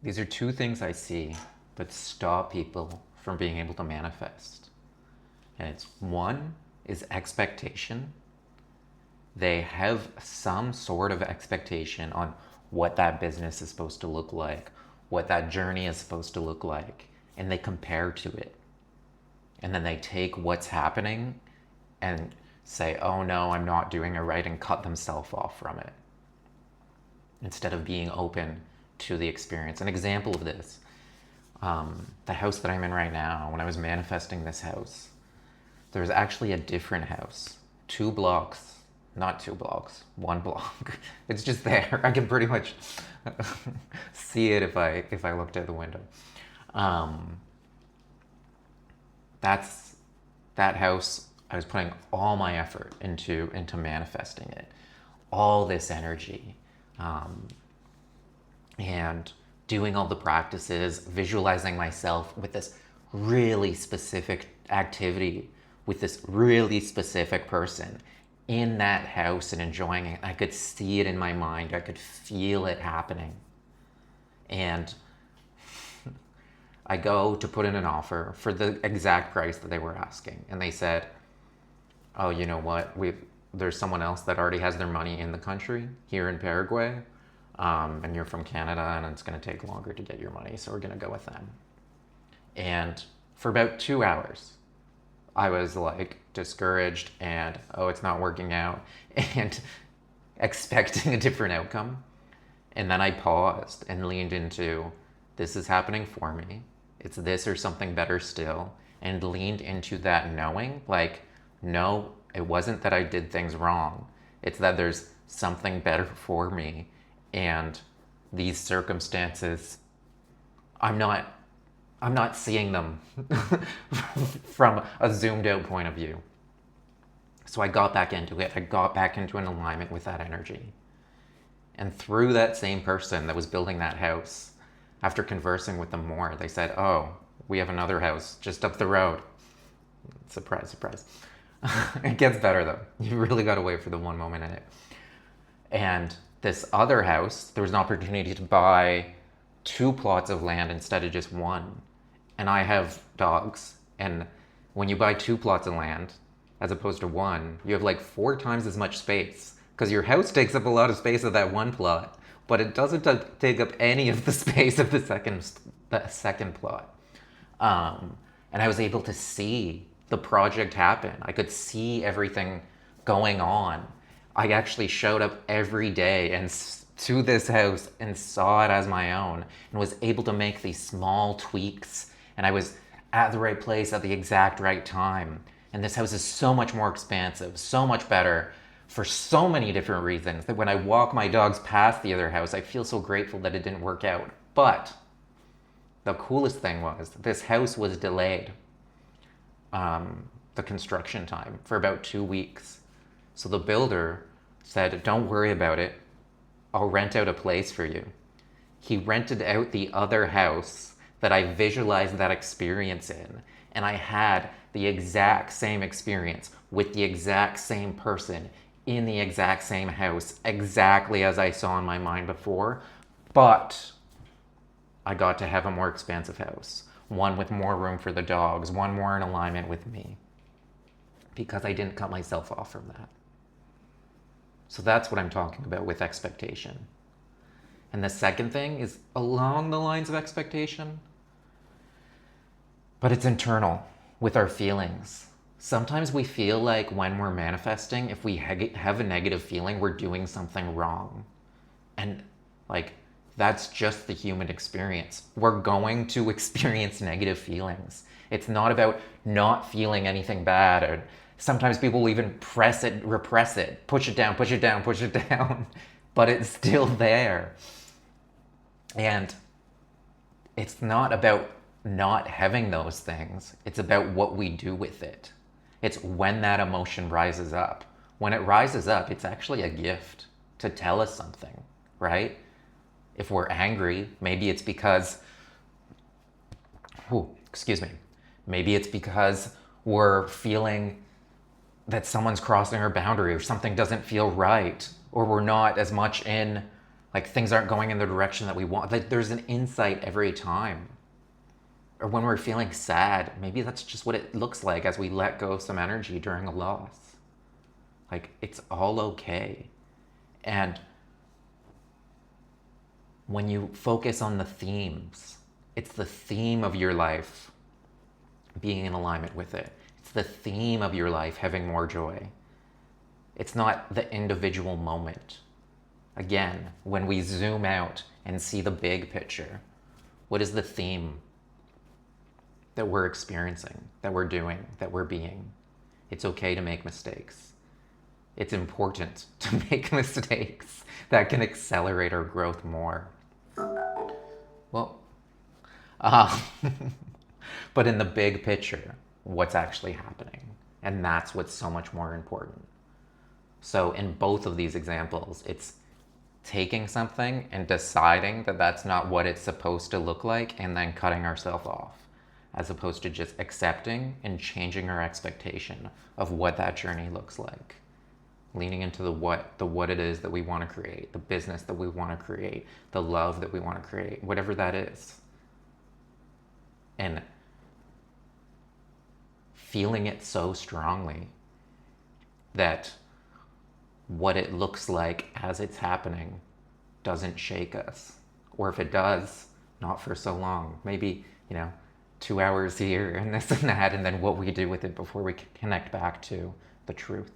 These are two things I see that stop people from being able to manifest. And it's one is expectation. They have some sort of expectation on what that business is supposed to look like, what that journey is supposed to look like, and they compare to it. And then they take what's happening and say, oh no, I'm not doing it right, and cut themselves off from it instead of being open to the experience. An example of this, the house that I'm in right now, when I was manifesting this house, there was actually a different house, 2 blocks, not 2 blocks, 1 block. It's just there. I can pretty much see it if I looked out the window. Um, that's that house. I was putting all my effort into manifesting it, all this energy, um, and doing all the practices, visualizing myself with this really specific activity, with this really specific person in that house and enjoying it. I could see it in my mind. I could feel it happening. And I go to put in an offer for the exact price that they were asking. And they said, oh, you know what? There's someone else that already has their money in the country here in Paraguay. And you're from Canada, and it's going to take longer to get your money, so we're going to go with them. And for about 2 hours, I was like discouraged and, oh, it's not working out, and expecting a different outcome. And then I paused and leaned into, this is happening for me. It's this or something better still. And leaned into that knowing, like, no, it wasn't that I did things wrong. It's that there's something better for me. And these circumstances, I'm not seeing them from a zoomed out point of view. So I got back into it. I got back into an alignment with that energy. And through that same person that was building that house, after conversing with them more, they said, oh, we have another house just up the road. Surprise, surprise. It gets better though. You really got to wait for the one moment in it. And this other house, there was an opportunity to buy 2 plots of land instead of just one. And I have dogs. And when you buy 2 plots of land, as opposed to one, you have like 4 times as much space. Because your house takes up a lot of space of that 1 plot, but it doesn't take up any of the space of the second plot. And I was able to see the project happen. I could see everything going on. I actually showed up every day and to this house and saw it as my own and was able to make these small tweaks. And I was at the right place at the exact right time. And this house is so much more expansive, so much better for so many different reasons that when I walk my dogs past the other house, I feel so grateful that it didn't work out. But the coolest thing was this house was delayed, the construction time, for about 2 weeks. So the builder said, don't worry about it. I'll rent out a place for you. He rented out the other house that I visualized that experience in. And I had the exact same experience with the exact same person in the exact same house, exactly as I saw in my mind before. But I got to have a more expansive house, one with more room for the dogs, one more in alignment with me, because I didn't cut myself off from that. So that's what I'm talking about with expectation. And the second thing is along the lines of expectation, but it's internal with our feelings. Sometimes we feel like when we're manifesting, if we have a negative feeling, we're doing something wrong. And like, that's just the human experience. We're going to experience negative feelings. It's not about not feeling anything bad. Or sometimes people will even repress it, push it down, push it down, push it down, but it's still there. And it's not about not having those things. It's about what we do with it. It's when that emotion rises up. When it rises up, it's actually a gift to tell us something, right? If we're angry, maybe it's because, maybe it's because we're feeling that someone's crossing our boundary or something doesn't feel right, or we're not as much in Like things aren't going in the direction that we want. Like there's an insight every time. Or when we're feeling sad, maybe that's just what it looks like as we let go of some energy during a loss. Like it's all okay. And when you focus on the themes, it's the theme of your life being in alignment with it. It's the theme of your life having more joy. It's not the individual moment. Again, when we zoom out and see the big picture, what is the theme that we're experiencing, that we're doing, that we're being? It's okay to make mistakes. It's important to make mistakes that can accelerate our growth more. Well, uh, but in the big picture, what's actually happening? And that's what's so much more important. So in both of these examples, it's taking something and deciding that that's not what it's supposed to look like and then cutting ourselves off, as opposed to just accepting and changing our expectation of what that journey looks like. Leaning into the what it is that we want to create, the business that we want to create, the love that we want to create, whatever that is. And feeling it so strongly that what it looks like as it's happening doesn't shake us. Or if it does, not for so long. Maybe, 2 hours here and this and that, and then what we do with it before we connect back to the truth.